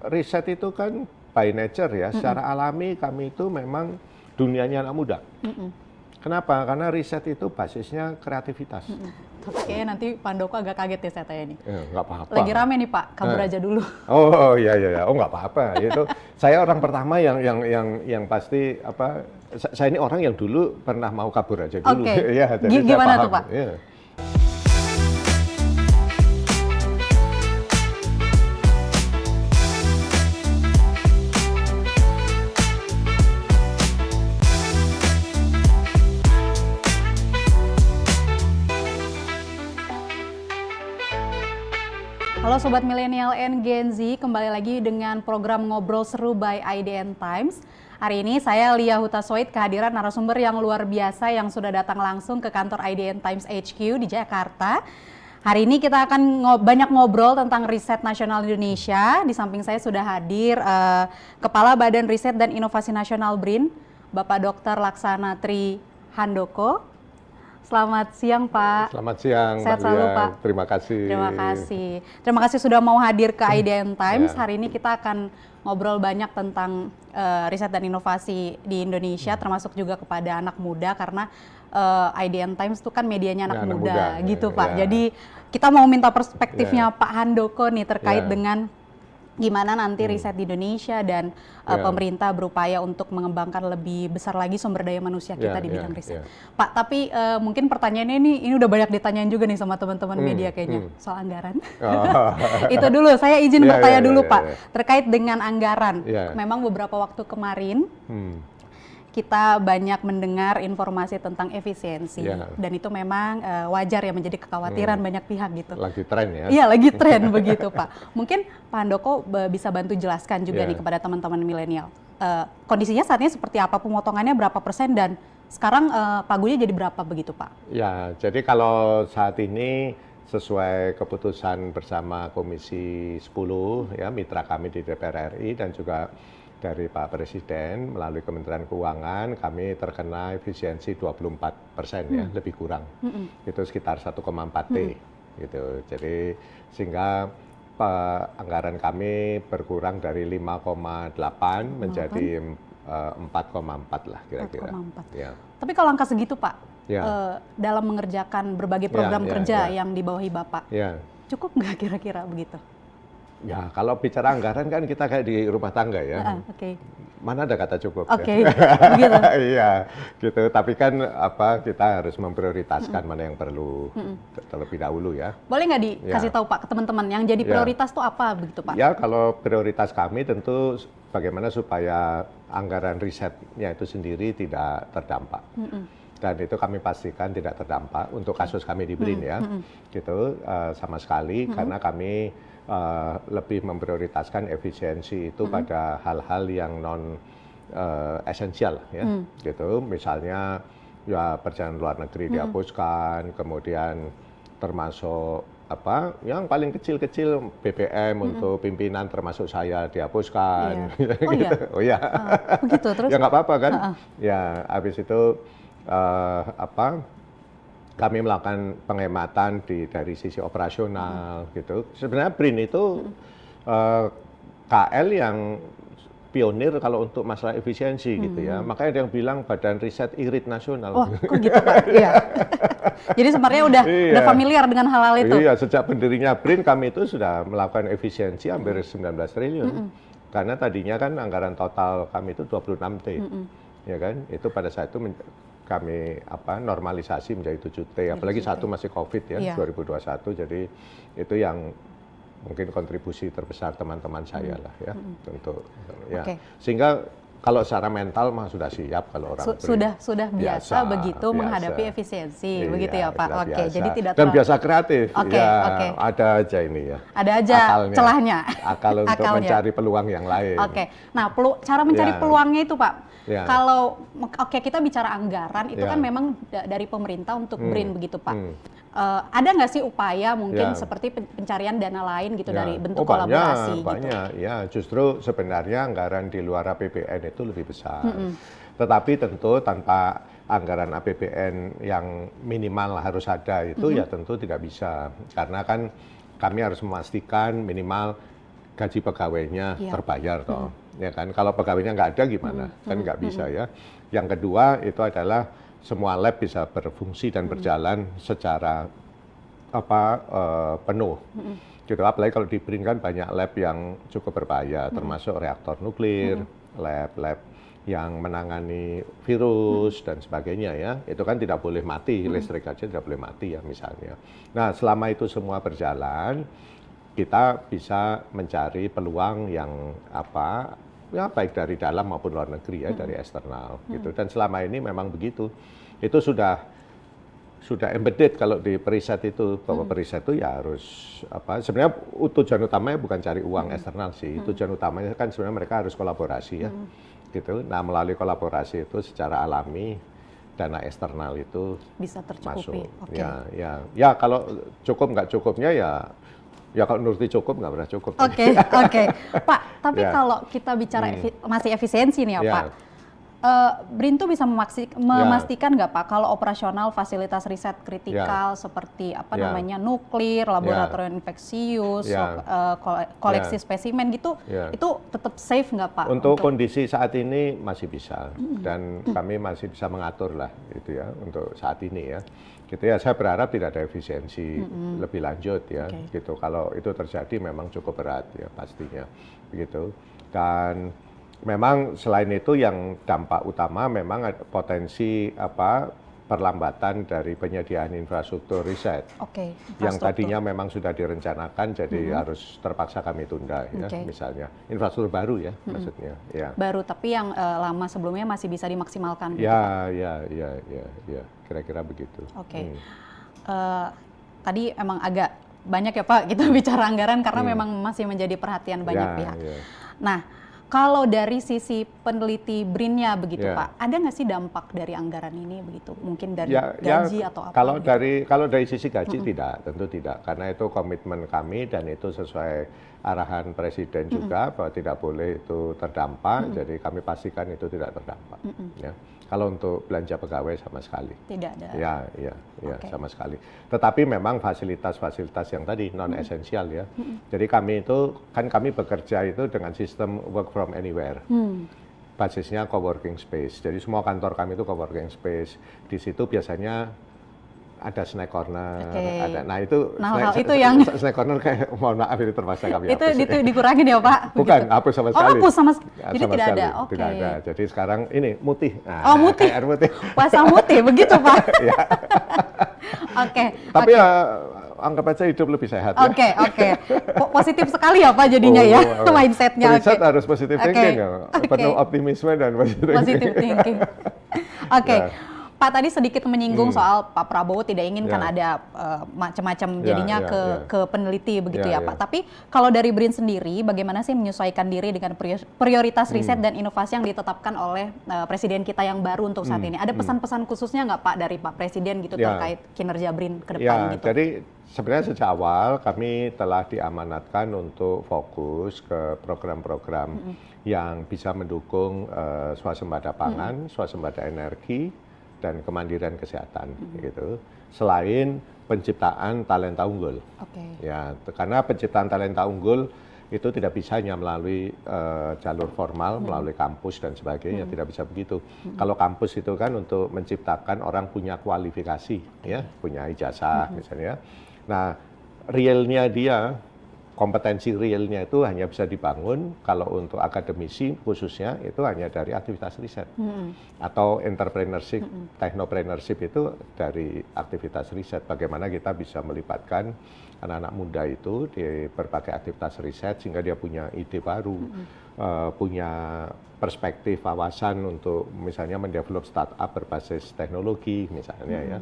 riset itu kan by nature ya, secara alami kami itu memang dunianya anak muda. Kenapa? Karena riset itu basisnya kreativitas. Tapi kayaknya nanti Pak Handoko agak kaget ya saya tanya nih. Ya, nggak apa-apa. Lagi rame nih Pak, kabur aja dulu. Oh iya, oh nggak apa-apa. Itu saya orang pertama yang pasti apa? Saya ini orang yang dulu pernah mau kabur aja dulu. Oke. Ya, jadi Gimana saya paham. tuh Pak? Ya. Halo Sobat Milenial and Gen Z, kembali lagi dengan program Ngobrol Seru by IDN Times. Hari ini saya Lia Huta-Soit kehadiran narasumber yang luar biasa yang sudah datang langsung ke kantor IDN Times HQ di Jakarta. Hari ini kita akan banyak ngobrol tentang riset nasional Indonesia. Di samping saya sudah hadir Kepala Badan Riset dan Inovasi Nasional BRIN, Bapak Dr. Laksana Tri Handoko. Selamat siang Pak. Selamat siang Sehat Mbak selalu Lia. Pak. Terima kasih. Terima kasih sudah mau hadir ke IDN Times. Hari ini kita akan ngobrol banyak tentang riset dan inovasi di Indonesia, termasuk juga kepada anak muda karena IDN Times itu kan medianya anak muda gitu Pak. Jadi kita mau minta perspektifnya Pak Handoko nih terkait dengan gimana nanti riset di Indonesia dan pemerintah berupaya untuk mengembangkan lebih besar lagi sumber daya manusia kita di bidang riset. Pak, tapi mungkin pertanyaannya ini udah banyak ditanyain juga nih sama teman-teman media kayaknya soal anggaran. Itu dulu, saya izin bertanya dulu Pak, terkait dengan anggaran. Memang beberapa waktu kemarin kita banyak mendengar informasi tentang efisiensi dan itu memang wajar ya menjadi kekhawatiran banyak pihak gitu. Lagi tren ya? Iya lagi tren begitu Pak. Mungkin Pak Handoko bisa bantu jelaskan juga nih kepada teman-teman milenial. Kondisinya saat ini seperti apa, pemotongannya berapa persen dan sekarang pagunya jadi berapa begitu Pak? Ya, jadi kalau saat ini sesuai keputusan bersama Komisi 10 ya mitra kami di DPR RI dan juga dari Pak Presiden melalui Kementerian Keuangan kami terkena efisiensi 24% ya, lebih kurang. Itu sekitar 1,4 T gitu. Jadi sehingga anggaran kami berkurang dari 5,8 menjadi 4,4 lah kira-kira. Ya. Tapi kalau angka segitu Pak, dalam mengerjakan berbagai program kerja yang dibawahi Bapak, cukup nggak kira-kira begitu? Ya, kalau bicara anggaran kan kita kayak di rumah tangga ya. Mana ada kata cukup ya. Begitu. Iya, gitu. Tapi kan kita harus memprioritaskan mana yang perlu terlebih dahulu ya. Boleh nggak dikasih tahu Pak ke teman-teman yang jadi prioritas tuh apa begitu Pak? Ya, kalau prioritas kami tentu bagaimana supaya anggaran risetnya itu sendiri tidak terdampak. Dan itu kami pastikan tidak terdampak untuk kasus kami di BRIN ya. Gitu sama sekali karena kami lebih memprioritaskan efisiensi itu pada hal-hal yang non esensial ya gitu, misalnya ya perjalanan luar negeri dihapuskan, kemudian termasuk yang paling kecil-kecil BBM untuk pimpinan termasuk saya dihapuskan. Oh iya. Begitu terus. Ya nggak apa-apa kan. Ya habis itu kami melakukan penghematan dari sisi operasional gitu. Sebenarnya BRIN itu KL yang pionir kalau untuk masalah efisiensi gitu ya. Makanya ada yang bilang Badan Riset Irit Nasional. Wah, kok gitu Pak? Iya. Jadi sebenarnya udah familiar dengan hal-hal itu. Iya, sejak pendirinya BRIN kami itu sudah melakukan efisiensi hampir 19 triliun. Karena tadinya kan anggaran total kami itu 26 T. Ya kan? Itu pada saat itu kami normalisasi menjadi 7 T, apalagi satu masih COVID ya, 2021, jadi itu yang mungkin kontribusi terbesar teman-teman saya lah ya, untuk ya. Sehingga kalau secara mental mah sudah siap kalau orang sudah biasa begitu menghadapi efisiensi, begitu ya Pak. Oke, jadi tidak dan biasa kreatif. Ada aja ini ya. Ada aja celahnya. Akal untuk mencari peluang yang lain. Nah, cara mencari peluangnya itu Pak. Kalau kita bicara anggaran itu kan memang dari pemerintah untuk BRIN begitu Pak. Ada nggak sih upaya mungkin seperti pencarian dana lain gitu dari bentuk kolaborasi? Banyak, gitu? Ya justru sebenarnya anggaran di luar APBN itu lebih besar. Tetapi tentu tanpa anggaran APBN yang minimal harus ada itu ya tentu tidak bisa. Karena kan kami harus memastikan minimal gaji pegawainya Iya. terbayar toh, ya kan? Kalau pegawainya nggak ada gimana? Kan nggak bisa ya. Yang kedua itu adalah semua lab bisa berfungsi dan berjalan secara penuh. Gitu. Apalagi kalau di BRIN kan banyak lab yang cukup berbahaya, termasuk reaktor nuklir, lab-lab yang menangani virus dan sebagainya ya. Itu kan tidak boleh mati, listrik aja tidak boleh mati ya misalnya. Nah, selama itu semua berjalan, kita bisa mencari peluang yang ya baik dari dalam maupun luar negeri ya, dari eksternal gitu. Dan selama ini memang begitu. Itu sudah embedded kalau di periset itu, bahwa periset itu ya harus sebenarnya tujuan utamanya bukan cari uang eksternal sih. Tujuan utamanya kan sebenarnya mereka harus kolaborasi ya. Gitu. Nah, melalui kolaborasi itu secara alami dana eksternal itu bisa tercukupi. Masuk. Ya kalau cukup nggak cukupnya ya kalau nuruti cukup nggak pernah cukup. Oke. Pak, tapi kalau kita bicara masih efisiensi nih ya Pak, BRIN tuh bisa memastikan nggak Pak kalau operasional fasilitas riset kritikal seperti namanya nuklir, laboratorium infeksius, koleksi spesimen gitu, itu tetap safe nggak Pak? Untuk kondisi saat ini masih bisa, dan kami masih bisa mengatur lah itu ya untuk saat ini ya. Gitu ya, saya berharap tidak ada efisiensi lebih lanjut ya. Gitu. Kalau itu terjadi memang cukup berat ya pastinya. Begitu. Dan memang selain itu yang dampak utama memang ada potensi perlambatan dari penyediaan infrastruktur riset. Yang tadinya memang sudah direncanakan jadi harus terpaksa kami tunda ya, misalnya. Infrastruktur baru ya maksudnya. Ya. Baru, tapi yang lama sebelumnya masih bisa dimaksimalkan gitu, ya, kira-kira begitu. Tadi emang agak banyak ya Pak kita bicara anggaran karena memang masih menjadi perhatian banyak pihak. Nah, kalau dari sisi peneliti BRIN-nya begitu Pak, ada nggak sih dampak dari anggaran ini begitu? Mungkin dari gaji atau apa? Kalau dari sisi gaji tidak, tentu tidak, karena itu komitmen kami dan itu sesuai arahan Presiden juga bahwa tidak boleh itu terdampak, jadi kami pastikan itu tidak terdampak. Ya. Kalau untuk belanja pegawai sama sekali. Tidak ada. Ya, sama sekali. Tetapi memang fasilitas-fasilitas yang tadi non esensial ya. Jadi kami bekerja itu dengan sistem work from anywhere. Basisnya coworking space. Jadi semua kantor kami itu coworking space. Di situ biasanya ada snack corner, nah itu snack corner kayak mohon maaf ini terpaksa kami hapus. Itu dikurangin ya Pak? Bukan, hapus sama sekali. Hapus jadi sama tidak sekali. ada. Tidak ada. Jadi sekarang ini mutih. Mutih. Air putih. Puasa mutih begitu Pak. Tapi ya anggap aja hidup lebih sehat ya. Oke. Positif sekali ya Pak jadinya ya mindsetnya. Riset harus positif thinking ya. Penuh optimisme dan positif thinking. Pak tadi sedikit menyinggung soal Pak Prabowo tidak ingin kan ada macam-macam jadinya ke peneliti begitu ya Pak. Tapi kalau dari BRIN sendiri bagaimana sih menyesuaikan diri dengan prioritas riset dan inovasi yang ditetapkan oleh Presiden kita yang baru untuk saat ini? Ada pesan-pesan khususnya nggak Pak dari Pak Presiden gitu terkait kinerja BRIN ke depan gitu? Jadi sebenarnya sejak awal kami telah diamanatkan untuk fokus ke program-program yang bisa mendukung swasembada pangan, swasembada energi, dan kemandirian kesehatan gitu. Selain penciptaan talenta unggul. Ya, karena penciptaan talenta unggul itu tidak bisa hanya melalui jalur formal, melalui kampus dan sebagainya, tidak bisa begitu. Kalau kampus itu kan untuk menciptakan orang punya kualifikasi, ya, punya ijazah misalnya. Nah, realnya dia, kompetensi realnya itu hanya bisa dibangun kalau untuk akademisi khususnya itu hanya dari aktivitas riset atau entrepreneurship, technopreneurship itu dari aktivitas riset. Bagaimana kita bisa melibatkan anak-anak muda itu di berbagai aktivitas riset sehingga dia punya ide baru, punya perspektif wawasan untuk misalnya mendevelop startup berbasis teknologi misalnya ya.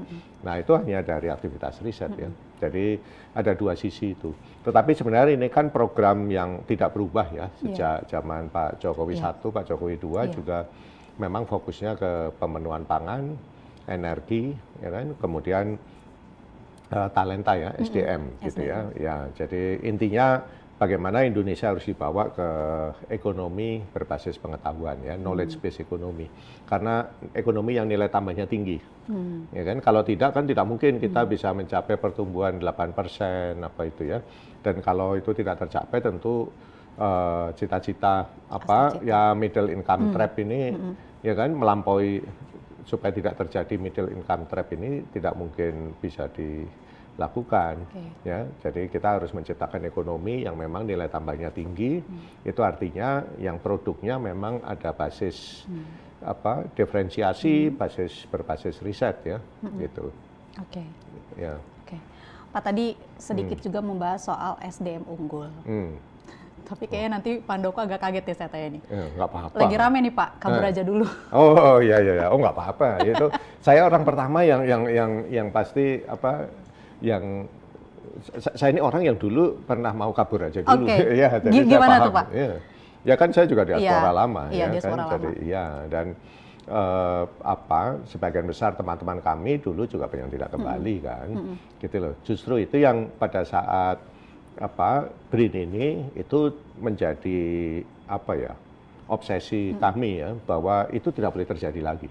Nah itu hanya dari aktivitas riset ya. Jadi ada dua sisi itu. Tetapi sebenarnya ini kan program yang tidak berubah ya sejak zaman Pak Jokowi 1, Pak Jokowi 2 juga memang fokusnya ke pemenuhan pangan, energi, ya kan, kemudian talenta ya, SDM gitu ya. Ya, jadi intinya bagaimana Indonesia harus dibawa ke ekonomi berbasis pengetahuan ya, knowledge based ekonomi. Karena ekonomi yang nilai tambahnya tinggi. Ya kan, kalau tidak kan tidak mungkin kita bisa mencapai pertumbuhan 8% apa itu ya. Dan kalau itu tidak tercapai tentu cita-cita apa ya middle income trap ini ya kan melampaui, supaya tidak terjadi middle income trap ini tidak mungkin bisa dilakukan. Ya, jadi kita harus menciptakan ekonomi yang memang nilai tambahnya tinggi. Itu artinya yang produknya memang ada basis apa diferensiasi, berbasis riset ya, gitu. Ya. Pak tadi sedikit juga membahas soal SDM unggul. Tapi kayaknya nanti Pak Handoko agak kaget ya saya tanya nih. Nggak apa-apa. Lagi rame nih Pak, kabur aja dulu. Oh iya, oh nggak apa-apa. Itu saya orang pertama yang pasti apa, yang saya ini orang yang dulu pernah mau kabur aja dulu. Ya, jadi gimana saya paham. tuh Pak? Ya kan saya juga diaspora lama, iya, ya diaspora kan. lama. Jadi iya dan apa sebagian besar teman-teman kami dulu juga pengen tidak kembali kan, gitu loh. Justru itu yang pada saat apa BRIN ini itu menjadi apa ya obsesi kami ya, bahwa itu tidak boleh terjadi lagi.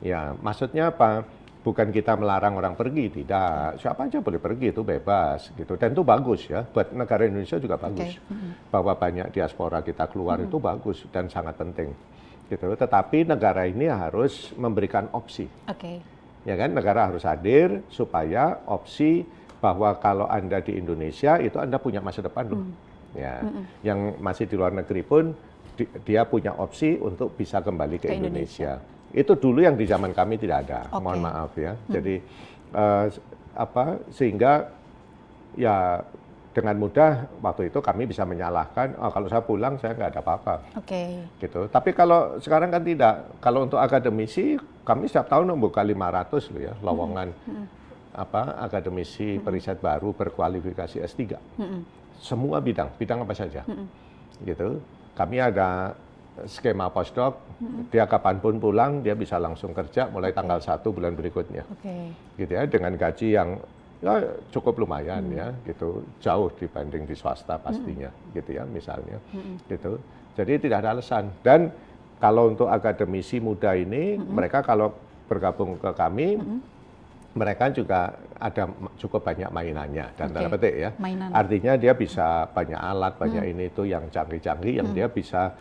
Ya maksudnya apa, bukan kita melarang orang pergi, tidak, siapa aja boleh pergi, itu bebas gitu, dan itu bagus ya buat negara Indonesia juga bagus. Bahwa banyak diaspora kita keluar itu bagus dan sangat penting gitu. Tetapi negara ini harus memberikan opsi. Ya kan, negara harus hadir supaya opsi bahwa kalau Anda di Indonesia itu Anda punya masa depan loh. Ya, yang masih di luar negeri pun dia punya opsi untuk bisa kembali ke Indonesia. Itu dulu yang di zaman kami tidak ada. Mohon maaf ya. Jadi apa sehingga ya dengan mudah waktu itu kami bisa menyalahkan, oh, kalau saya pulang saya nggak ada apa-apa. Gitu. Tapi kalau sekarang kan tidak. Kalau untuk akademisi kami setiap tahun membuka 500 loh ya lowongan. Apa akademisi periset baru berkualifikasi S3. Semua bidang apa saja. Gitu. Kami ada skema postdoc, dia kapanpun pulang dia bisa langsung kerja mulai tanggal 1 bulan berikutnya. Gitu ya, dengan gaji yang ya cukup lumayan ya, gitu. Jauh dibanding di swasta pastinya, gitu ya misalnya. Gitu. Jadi tidak ada alasan. Dan kalau untuk akademisi muda ini, mereka kalau bergabung ke kami, mereka juga ada cukup banyak mainannya dan tanda petik ya. Artinya dia bisa banyak alat, banyak ini itu yang canggih-canggih yang dia bisa,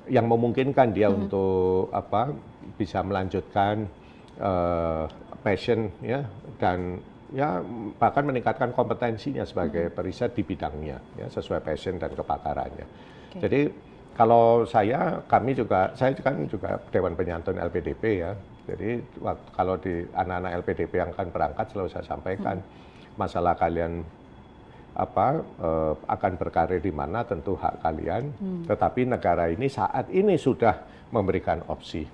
yang memungkinkan dia untuk apa bisa melanjutkan passion ya, dan ya bahkan meningkatkan kompetensinya sebagai periset di bidangnya ya, sesuai passion dan kepakarannya. Jadi kalau saya kan juga Dewan Penyantun LPDP ya. Jadi kalau di anak-anak LPDP yang akan berangkat selalu saya sampaikan, masalah kalian apa akan berkarir di mana tentu hak kalian, tetapi negara ini saat ini sudah memberikan opsi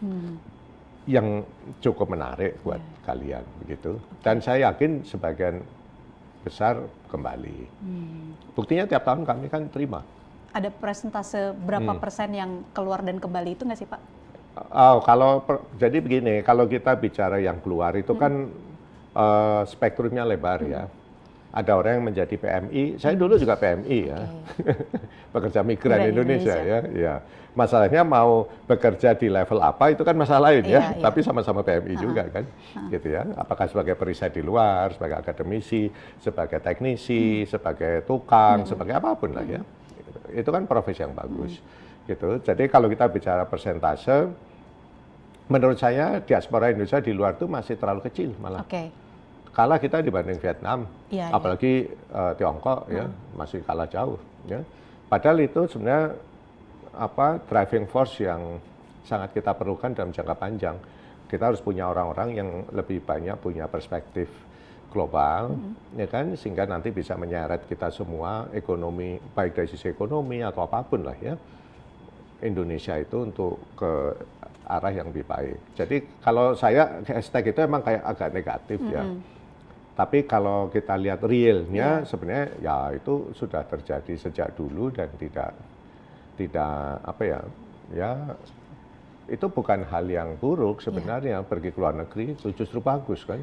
yang cukup menarik buat kalian begitu. Dan saya yakin sebagian besar kembali. Buktinya tiap tahun kami kan terima. Ada persentase berapa persen yang keluar dan kembali itu nggak sih Pak? Jadi begini, kalau kita bicara yang keluar itu kan spektrumnya lebar ya. Ada orang yang menjadi PMI, saya dulu juga PMI ya, pekerja migran Indonesia ya. Ya. Masalahnya mau bekerja di level apa itu kan masalah lain ya, tapi sama-sama PMI juga kan, gitu ya. Apakah sebagai periset di luar, sebagai akademisi, sebagai teknisi, sebagai tukang, sebagai apapun lah ya. Itu kan profesi yang bagus. Gitu. Jadi kalau kita bicara persentase, menurut saya diaspora Indonesia di luar itu masih terlalu kecil malah. Kalah kita dibanding Vietnam, apalagi Tiongkok ya masih kalah jauh. Ya. Padahal itu sebenarnya apa driving force yang sangat kita perlukan dalam jangka panjang. Kita harus punya orang-orang yang lebih banyak punya perspektif global, ya kan, sehingga nanti bisa menyeret kita semua ekonomi, baik dari sisi ekonomi atau apapun lah ya. Indonesia itu untuk ke arah yang lebih baik. Jadi kalau saya hashtag itu emang kayak agak negatif ya. Tapi kalau kita lihat realnya sebenarnya ya itu sudah terjadi sejak dulu dan tidak apa ya itu bukan hal yang buruk sebenarnya. Pergi ke luar negeri itu justru bagus kan.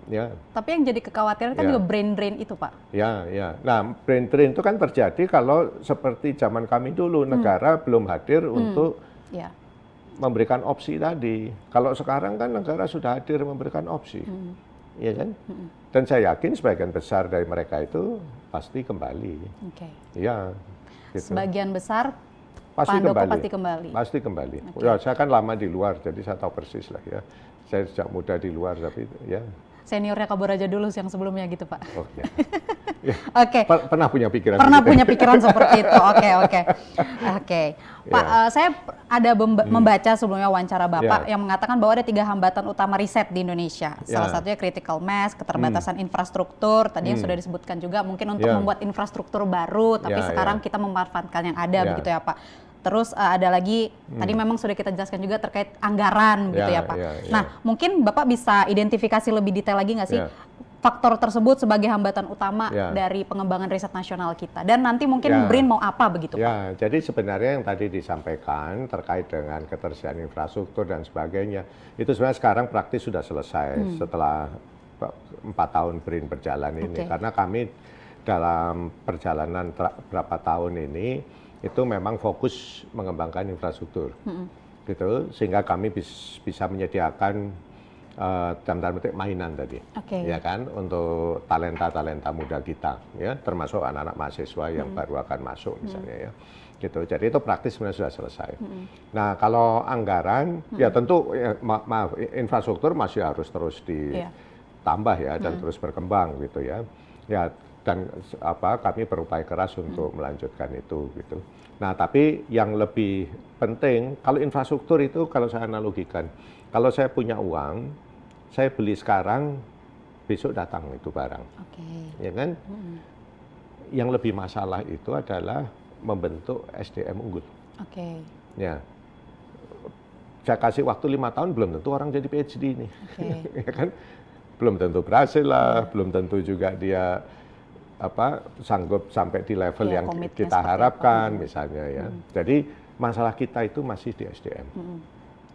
Ya. Tapi yang jadi kekhawatiran kan juga brain drain itu Pak. Ya. Nah brain drain itu kan terjadi kalau seperti zaman kami dulu negara belum hadir untuk memberikan opsi tadi. Kalau sekarang kan negara sudah hadir memberikan opsi, ya kan? Dan saya yakin sebagian besar dari mereka itu pasti kembali. Ya, sebagian besar pasti Pak Handoko kembali. pasti kembali. Pasti kembali. Okay. Ya, saya kan lama di luar, jadi saya tahu persis lah ya. Saya sejak muda di luar, tapi ya. Seniornya Kaboraja dulu yang sebelumnya gitu, Pak. Oh, ya. Ya. Oke. Pernah punya pikiran. Pernah begitu. punya pikiran seperti itu. Oke. Pak, saya ada membaca sebelumnya wawancara Bapak yang mengatakan bahwa ada 3 hambatan utama riset di Indonesia. Salah satunya critical mass, keterbatasan infrastruktur, tadi yang sudah disebutkan juga mungkin untuk membuat infrastruktur baru, tapi sekarang kita memanfaatkan yang ada begitu ya, Pak. Terus ada lagi, tadi memang sudah kita jelaskan juga terkait anggaran gitu ya Pak. Nah, mungkin Bapak bisa identifikasi lebih detail lagi nggak sih faktor tersebut sebagai hambatan utama dari pengembangan riset nasional kita? Dan nanti mungkin BRIN mau apa begitu Pak? Jadi sebenarnya yang tadi disampaikan terkait dengan ketersediaan infrastruktur dan sebagainya, itu sebenarnya sekarang praktis sudah selesai setelah 4 tahun BRIN berjalan ini. Karena kami dalam perjalanan berapa tahun ini, itu memang fokus mengembangkan infrastruktur, gitu, sehingga kami bisa menyediakan dalam tanda petik mainan tadi, ya kan, untuk talenta muda kita, ya, termasuk anak-anak mahasiswa yang baru akan masuk misalnya, ya, gitu. Jadi itu praktis sebenarnya sudah selesai. Nah, kalau anggaran, ya tentu, maaf, infrastruktur masih harus terus ditambah ya dan terus berkembang, gitu ya. Ya. Dan kami berupaya keras untuk melanjutkan itu gitu. Nah, tapi yang lebih penting kalau infrastruktur itu, kalau saya analogikan, kalau saya punya uang, saya beli sekarang, besok datang itu barang, ya kan? Yang lebih masalah itu adalah membentuk SDM unggul. Ya, saya kasih waktu 5 tahun belum tentu orang jadi PhD ini, ya kan? Belum tentu berhasil lah, belum tentu juga dia sanggup sampai di level yang kita harapkan misalnya ya. Jadi masalah kita itu masih di SDM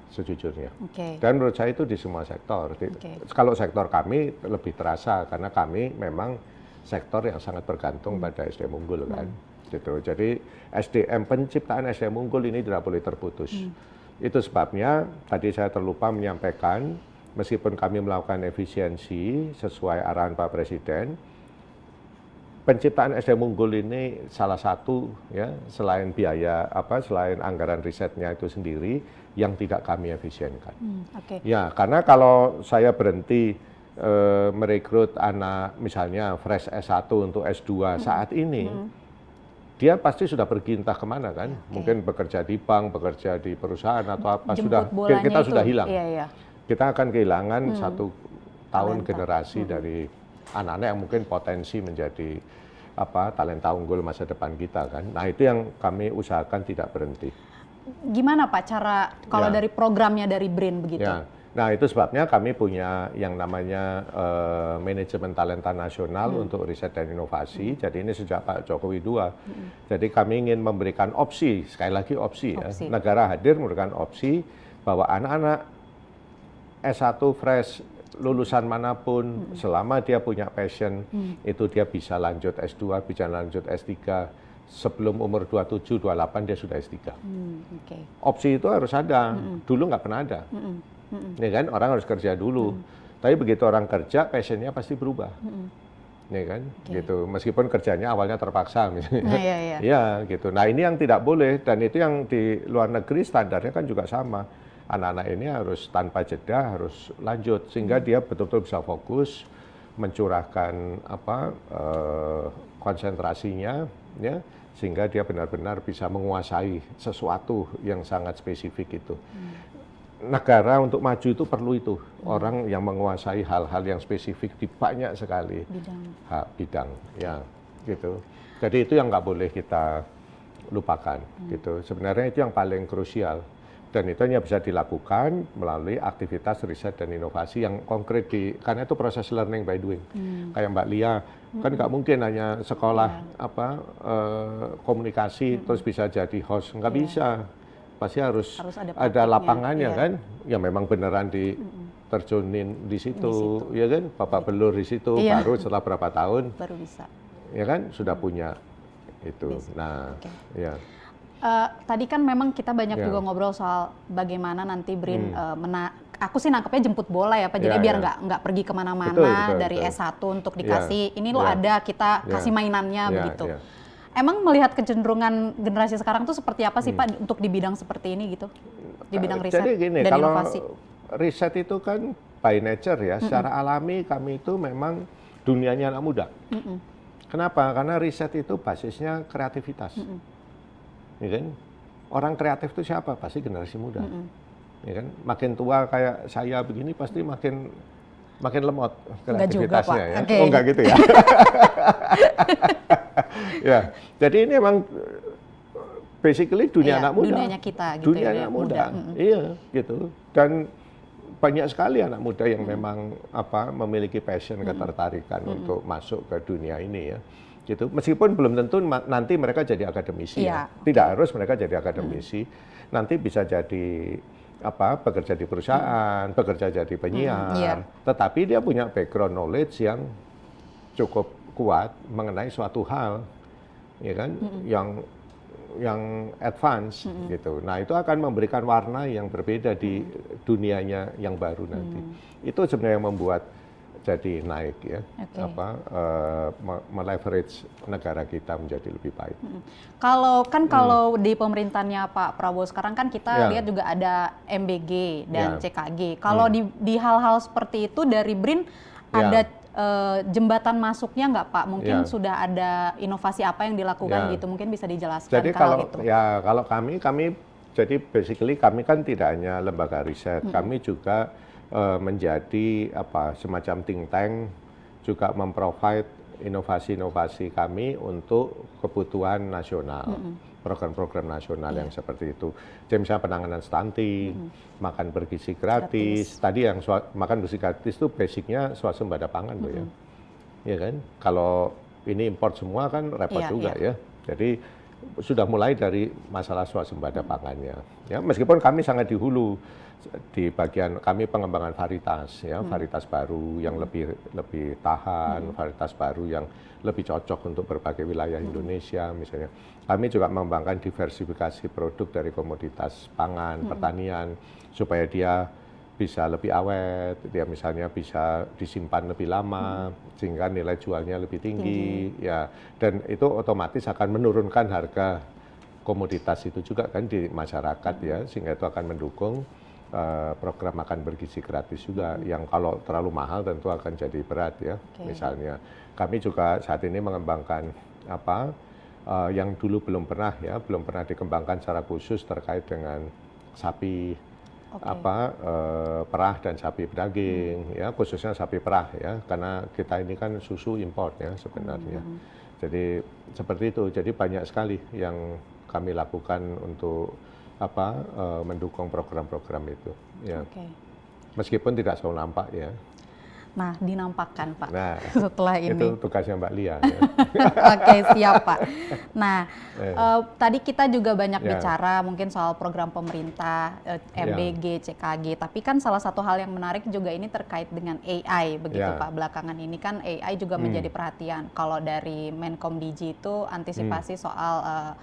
sejujurnya. Dan menurut saya itu di semua sektor. Kalau sektor kami lebih terasa karena kami memang sektor yang sangat bergantung pada SDM unggul kan. Gitu. Jadi penciptaan SDM unggul ini tidak boleh terputus. Itu sebabnya tadi saya terlupa menyampaikan, meskipun kami melakukan efisiensi sesuai arahan Pak Presiden, penciptaan SDM unggul ini salah satu ya, selain biaya selain anggaran risetnya itu sendiri yang tidak kami efisienkan. Ya, karena kalau saya berhenti merekrut anak misalnya fresh S1 untuk S2 saat ini, dia pasti sudah pergi entah kemana kan, mungkin bekerja di bank, bekerja di perusahaan atau apa, kita sudah hilang. Kita akan kehilangan 1 tahun generasi dari anak-anak yang mungkin potensi menjadi talenta unggul masa depan kita kan. Nah, itu yang kami usahakan tidak berhenti. Gimana Pak cara kalau dari programnya dari BRIN begitu? Ya. Nah, itu sebabnya kami punya yang namanya manajemen talenta nasional untuk riset dan inovasi. Jadi ini sejak Pak Jokowi II. Jadi kami ingin memberikan opsi, sekali lagi opsi. Ya. Negara hadir memberikan opsi bahwa anak-anak S1 fresh lulusan manapun, selama dia punya passion, itu dia bisa lanjut S2, bisa lanjut S3, sebelum umur 27, 28 dia sudah S3. Opsi itu harus ada, dulu nggak pernah ada. Ya kan, orang harus kerja dulu. Tapi begitu orang kerja, passionnya pasti berubah. Ya kan, gitu. Meskipun kerjanya awalnya terpaksa misalnya. Ya, gitu. Nah, ini yang tidak boleh, dan itu yang di luar negeri standarnya kan juga sama. Anak-anak ini harus tanpa jeda harus lanjut sehingga dia betul-betul bisa fokus mencurahkan konsentrasinya ya, sehingga dia benar-benar bisa menguasai sesuatu yang sangat spesifik itu. Negara untuk maju itu perlu itu, orang yang menguasai hal-hal yang spesifik di banyak sekali bidang ya, gitu. Jadi itu yang nggak boleh kita lupakan gitu. Sebenarnya itu yang paling krusial. Dan itu hanya bisa dilakukan melalui aktivitas riset dan inovasi yang konkret karena itu proses learning by doing. Kayak Mbak Lia, kan nggak mungkin hanya sekolah komunikasi terus bisa jadi host, nggak bisa. Pasti harus ada lapangannya kan, ya memang beneran terjunin di situ, ya kan, babak belur di situ, baru setelah berapa tahun, baru bisa, ya kan, sudah punya itu. Nah, ya. Tadi kan memang kita banyak juga ngobrol soal bagaimana nanti BRIN aku sih nangkepnya jemput bola ya Pak, jadi biar nggak pergi kemana-mana dari S1 untuk dikasih, ini lo ada, kita kasih mainannya begitu. Emang melihat kecenderungan generasi sekarang tuh seperti apa sih Pak untuk di bidang seperti ini gitu? Di bidang riset Jadi gini, dan kalau inovasi. riset itu kan by nature ya, secara alami kami itu memang dunianya anak muda. Kenapa? Karena riset itu basisnya kreativitas. Ya kan? Orang kreatif itu siapa? Pasti generasi muda. Ya kan? Makin tua kayak saya begini pasti makin lemot kreativitasnya ya. Okay. Oh enggak gitu ya. Ya, jadi ini memang basically dunia anak muda. Dunianya kita gitu. Dunia anak muda. Iya, gitu. Dan banyak sekali anak muda yang memang memiliki passion, ketertarikan untuk masuk ke dunia ini ya. Gitu. Meskipun belum tentu nanti mereka jadi akademisi ya. Tidak harus mereka jadi akademisi. Nanti bisa jadi bekerja di perusahaan, bekerja jadi penyiar. Tetapi dia punya background knowledge yang cukup kuat mengenai suatu hal, ya kan, yang advance gitu. Nah, itu akan memberikan warna yang berbeda di dunianya yang baru nanti. Itu sebenarnya yang membuat jadi naik ya, meleverage negara kita menjadi lebih baik. Kalau di pemerintahannya Pak Prabowo sekarang kan kita lihat juga ada MBG dan CKG. Kalau di hal-hal seperti itu dari BRIN ada jembatan masuknya nggak Pak? Mungkin sudah ada inovasi apa yang dilakukan gitu? Mungkin bisa dijelaskan. Jadi kalau kami jadi basically kami kan tidak hanya lembaga riset, kami juga menjadi semacam think tank, juga memprovide inovasi-inovasi kami untuk kebutuhan nasional, program-program nasional yang seperti itu. Jadi misalnya penanganan stunting, makan bergizi gratis. Tadi yang makan bergizi gratis itu basicnya swasembada pangan loh ya. Ya kan? Kalau ini import semua kan repot juga ya. Jadi sudah mulai dari masalah swasembada pangannya. Ya, meskipun kami sangat di hulu di bagian kami pengembangan varietas ya, varietas baru yang lebih tahan, varietas baru yang lebih cocok untuk berbagai wilayah Indonesia misalnya. Kami juga mengembangkan diversifikasi produk dari komoditas pangan, pertanian supaya dia bisa lebih awet, dia misalnya bisa disimpan lebih lama sehingga nilai jualnya lebih tinggi ya, dan itu otomatis akan menurunkan harga komoditas itu juga kan di masyarakat ya, sehingga itu akan mendukung program makan bergizi gratis juga yang kalau terlalu mahal tentu akan jadi berat ya. Misalnya kami juga saat ini mengembangkan yang dulu belum pernah dikembangkan secara khusus terkait dengan sapi perah dan sapi pedaging ya, khususnya sapi perah ya, karena kita ini kan susu import ya sebenarnya. Jadi seperti itu, jadi banyak sekali yang kami lakukan untuk mendukung program-program itu ya. Meskipun tidak selalu nampak ya. Nah, dinampakkan Pak. Nah, setelah ini. Itu tugasnya Mbak Lia. Ya. Oke, siap Pak. Nah, tadi kita juga banyak bicara mungkin soal program pemerintah, MBG, CKG. Tapi kan salah satu hal yang menarik juga ini terkait dengan AI, begitu Pak. Belakangan ini kan AI juga menjadi perhatian. Kalau dari Menkom Digi itu antisipasi soal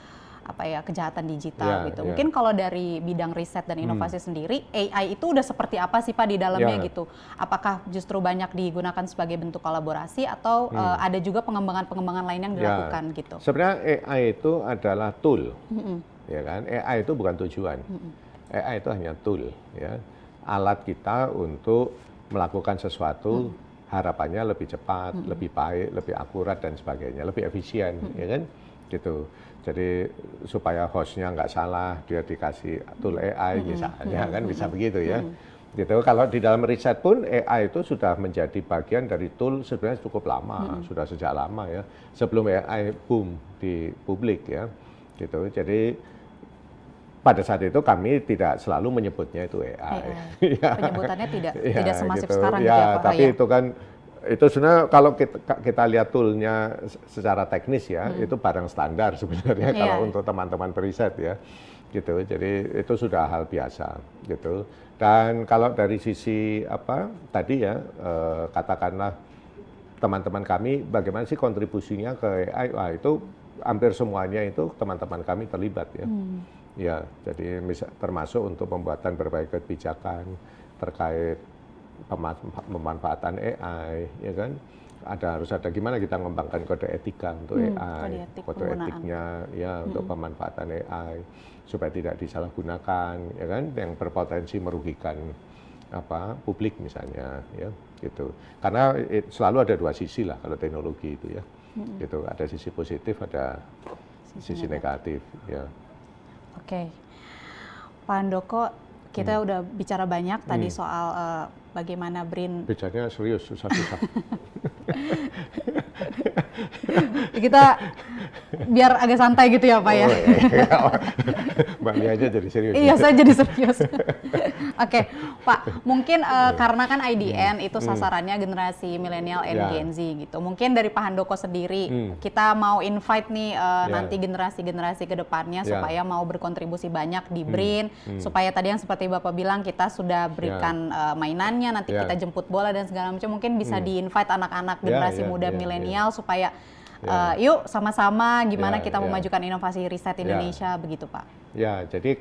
kejahatan digital gitu. Mungkin kalau dari bidang riset dan inovasi sendiri, AI itu udah seperti apa sih Pak di dalamnya gitu? Apakah justru banyak digunakan sebagai bentuk kolaborasi atau ada juga pengembangan-pengembangan lain yang dilakukan gitu? Sebenarnya AI itu adalah tool, ya kan? AI itu bukan tujuan. AI itu hanya tool, ya. Alat kita untuk melakukan sesuatu harapannya lebih cepat, lebih baik, lebih akurat dan sebagainya, lebih efisien, ya kan? Gitu. Jadi supaya hostnya nggak salah, dia dikasih tool AI misalnya, kan bisa begitu ya. Gitu. Kalau di dalam riset pun AI itu sudah menjadi bagian dari tool sebenarnya cukup lama, sudah sejak lama ya, sebelum AI boom di publik ya. Gitu. Jadi pada saat itu kami tidak selalu menyebutnya itu AI. Penyebutannya tidak semasif sekarang ya, gitu ya Pak. Tapi itu kan itu sebenarnya kalau kita lihat toolnya secara teknis ya, itu barang standar sebenarnya kalau untuk teman-teman periset ya, gitu. Jadi itu sudah hal biasa, gitu. Dan kalau dari sisi tadi ya, katakanlah teman-teman kami bagaimana sih kontribusinya ke AI, wah itu hampir semuanya itu teman-teman kami terlibat ya. Ya, jadi termasuk untuk pembuatan berbagai kebijakan terkait pemanfaatan AI, ya kan, harus ada gimana kita mengembangkan kode etika untuk AI, kode etiknya ya untuk pemanfaatan AI supaya tidak disalahgunakan, ya kan, yang berpotensi merugikan publik misalnya, ya gitu. Karena selalu ada dua sisi lah kalau teknologi itu ya, gitu. Ada sisi positif, ada sisi negatif, ya. Oke, Pak Handoko, kita udah bicara banyak tadi soal bagaimana BRIN. Bicaranya serius, susah-susah. Kita biar agak santai gitu ya Pak ya. Mbak Lia aja jadi serius. Iya, saya jadi serius. Oke, Pak, mungkin karena kan IDN itu sasarannya generasi milenial and Gen Z gitu. Mungkin dari Pak Handoko sendiri, kita mau invite nih nanti generasi-generasi ke depannya supaya mau berkontribusi banyak di BRIN, supaya tadi yang seperti Bapak bilang kita sudah berikan mainannya, nanti kita jemput bola dan segala macam. Mungkin bisa di-invite anak-anak generasi muda milenial supaya yuk sama-sama gimana kita memajukan inovasi riset Indonesia begitu Pak. Ya, jadi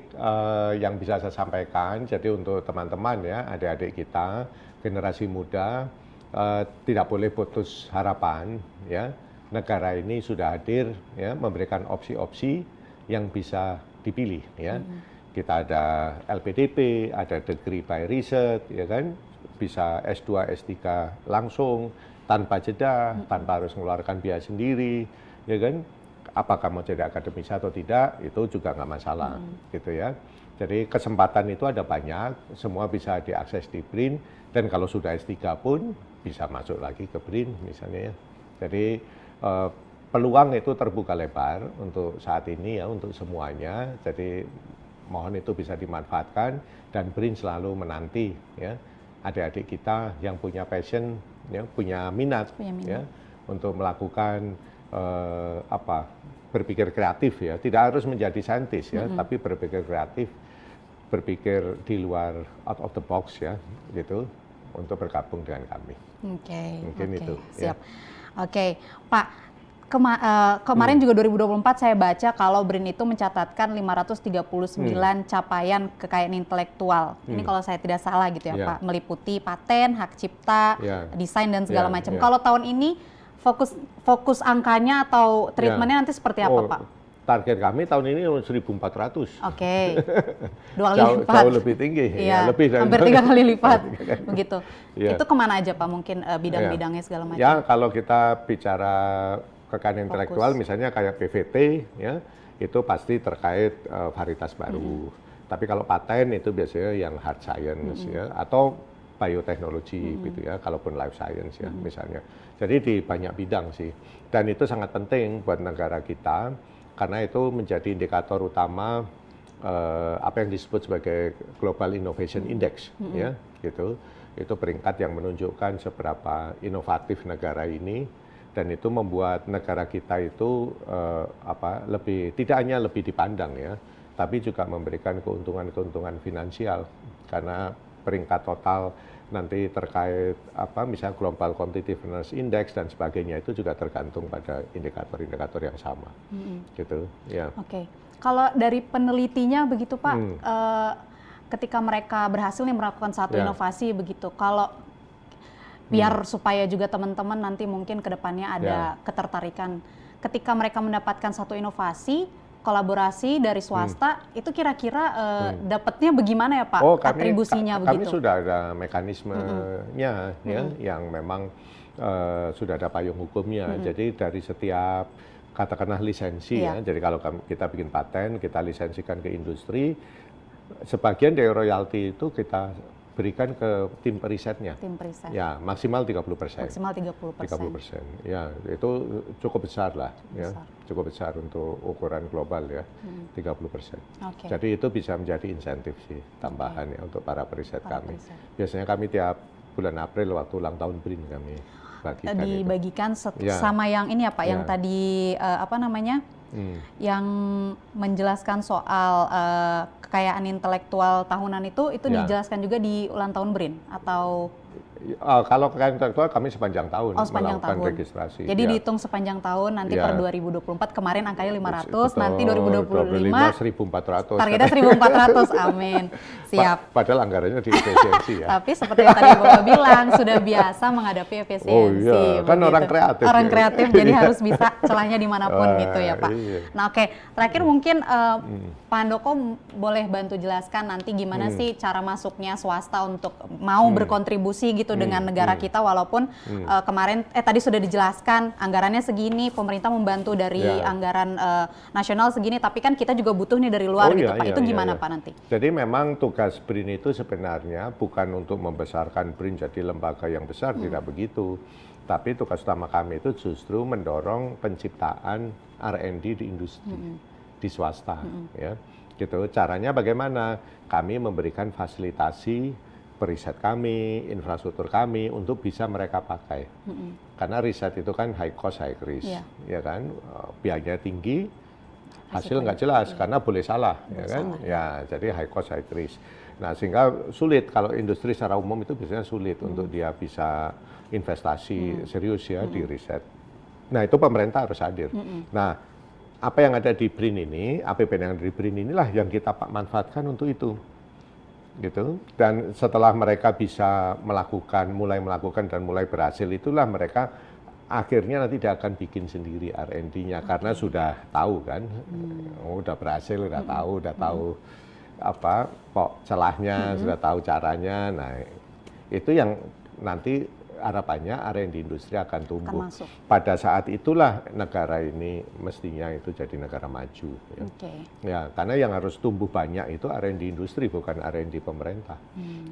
yang bisa saya sampaikan, jadi untuk teman-teman ya, adik-adik kita, generasi muda, tidak boleh putus harapan ya. Negara ini sudah hadir ya, memberikan opsi-opsi yang bisa dipilih ya. Kita ada LPDP, ada Degree by Research, ya kan, bisa S2, S3 langsung, tanpa jeda, tanpa harus mengeluarkan biaya sendiri, ya kan? Apakah mau jadi akademis atau tidak, itu juga nggak masalah, gitu ya. Jadi kesempatan itu ada banyak, semua bisa diakses di BRIN, dan kalau sudah S3 pun bisa masuk lagi ke BRIN misalnya ya. Jadi peluang itu terbuka lebar untuk saat ini ya, untuk semuanya. Jadi mohon itu bisa dimanfaatkan, dan BRIN selalu menanti ya adik-adik kita yang punya passion, ya, punya minat. Ya, untuk melakukan berpikir kreatif ya, tidak harus menjadi saintis ya, tapi berpikir kreatif, berpikir di luar out of the box ya, gitu, untuk bergabung dengan kami. Mungkin itu. Siap. Oke, Pak. Kemarin juga 2024 saya baca kalau BRIN itu mencatatkan 539 capaian kekayaan intelektual. Ini kalau saya tidak salah gitu ya Pak, meliputi paten, hak cipta, desain dan segala macam. Kalau tahun ini fokus angkanya atau treatmentnya nanti seperti apa Pak? Target kami tahun ini 1.400. Oke, 2 kali lipat. Jauh lebih tinggi, ya, lebih dari hampir 3 kali lipat, begitu. Itu kemana aja Pak? Mungkin bidang-bidangnya segala macam. Ya, kalau kita bicara kekayaan intelektual, misalnya kayak PVT, ya, itu pasti terkait varietas baru. Tapi kalau paten itu biasanya yang hard science, ya, atau bioteknologi gitu ya, kalaupun life science ya misalnya. Jadi di banyak bidang sih. Dan itu sangat penting buat negara kita, karena itu menjadi indikator utama apa yang disebut sebagai Global Innovation Index, ya, gitu. Itu peringkat yang menunjukkan seberapa inovatif negara ini. Dan itu membuat negara kita itu tidak hanya lebih dipandang ya, tapi juga memberikan keuntungan-keuntungan finansial, karena peringkat total nanti terkait misalnya Global Competitiveness Index dan sebagainya itu juga tergantung pada indikator-indikator yang sama, gitu ya. Oke, kalau dari penelitinya begitu Pak, ketika mereka berhasil nih melakukan satu inovasi begitu, kalau biar supaya juga teman-teman nanti mungkin ke depannya ada ketertarikan. Ketika mereka mendapatkan satu inovasi, kolaborasi dari swasta, itu kira-kira dapatnya bagaimana ya Pak? Atribusinya begitu? Kami sudah ada mekanismenya ya, yang memang sudah ada payung hukumnya. Jadi dari setiap katakanlah lisensi ya, jadi kalau kita bikin paten, kita lisensikan ke industri, sebagian dari royalti itu kita berikan ke tim perisetnya. Tim periset. Ya, maksimal 30%. Maksimal 30%. Ya, itu cukup besar lah. Ya, cukup besar untuk ukuran global ya, 30%. Jadi itu bisa menjadi insentif sih, tambahan ya untuk para periset kami. Biasanya kami tiap bulan April waktu ulang tahun BRIN kami bagikan. Dibagikan sama yang ini ya Pak, yang tadi yang menjelaskan soal kekayaan intelektual tahunan itu dijelaskan juga di ulang tahun BRIN atau Kalau kekayaan intelektual kami sepanjang tahun sepanjang melakukan tahun. registrasi. Jadi ya. dihitung sepanjang tahun, nanti per 2024, kemarin angkanya 500, Betul, nanti 2025 1.400. targetnya 1.400, amin. Siap. Padahal anggarannya di efisiensi ya. Tapi seperti yang tadi Bapak bilang, sudah biasa menghadapi efisiensi. Oh iya, kan begitu. orang kreatif. Orang ya. kreatif, jadi harus bisa celahnya dimanapun gitu ya Pak. Iya. Nah oke, terakhir mungkin Pak Handoko boleh bantu jelaskan nanti gimana sih cara masuknya swasta untuk mau berkontribusi gitu dengan negara kita, walaupun kemarin tadi sudah dijelaskan anggarannya segini, pemerintah membantu dari anggaran nasional segini, tapi kan kita juga butuh nih dari luar gitu Pak. Itu gimana Pak nanti? Jadi memang tugas BRIN itu sebenarnya bukan untuk membesarkan BRIN jadi lembaga yang besar, tidak begitu. Tapi tugas utama kami itu justru mendorong penciptaan R&D di industri, di swasta, ya. Gitu. Caranya bagaimana? Kami memberikan fasilitasi periset kami, infrastruktur kami untuk bisa mereka pakai. Karena riset itu kan high cost, high risk, ya kan? Biayanya tinggi, hasil nggak jelas karena boleh salah, ya kan? Ya, jadi high cost, high risk. Nah, sehingga sulit kalau industri secara umum itu biasanya sulit untuk dia bisa investasi serius ya di riset. Nah, itu pemerintah harus hadir. Nah, apa yang ada di BRIN ini, APBN yang ada di BRIN inilah yang kita manfaatkan untuk itu. Gitu. Dan setelah mereka bisa mulai melakukan dan mulai berhasil, itulah mereka akhirnya nanti dia akan bikin sendiri R&D-nya karena sudah tahu kan, udah berhasil, udah tahu apa kok celahnya, sudah tahu caranya. Nah, itu yang nanti harapannya R&D industri akan tumbuh. Pada saat itulah negara ini mestinya itu jadi negara maju. Ya. Ya, karena yang harus tumbuh banyak itu R&D industri, bukan R&D pemerintah.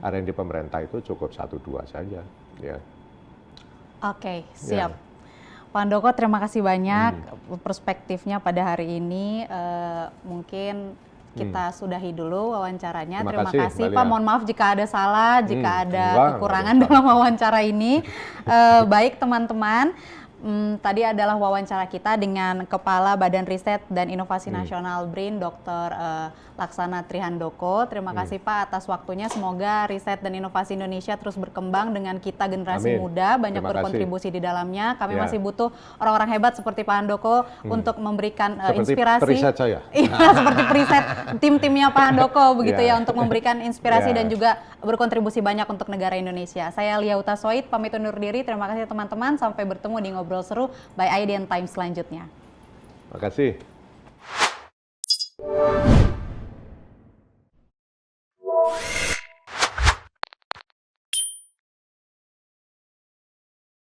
R&D pemerintah itu cukup 1-2 saja. Ya. Oke, siap. Pak Handoko, terima kasih banyak perspektifnya pada hari ini. Mungkin kita sudahi dulu wawancaranya. Terima kasih Pak. Mohon maaf jika ada salah, jika ada kekurangan dalam wawancara ini. Baik teman-teman, tadi adalah wawancara kita dengan Kepala Badan Riset dan Inovasi Nasional BRIN, Dr. Laksana Trihandoko. Terima kasih Pak atas waktunya. Semoga riset dan inovasi Indonesia terus berkembang dengan kita generasi muda, banyak berkontribusi di dalamnya. Kami masih butuh orang-orang hebat seperti Pak Handoko untuk memberikan inspirasi. Periset saya. Seperti periset tim-timnya Pak Handoko begitu ya, untuk memberikan inspirasi dan juga berkontribusi banyak untuk negara Indonesia. Saya Lia Utasoid, pamit undur diri. Terima kasih teman-teman. Sampai bertemu di Ngobrol Seru by IDN Times selanjutnya. Terima kasih.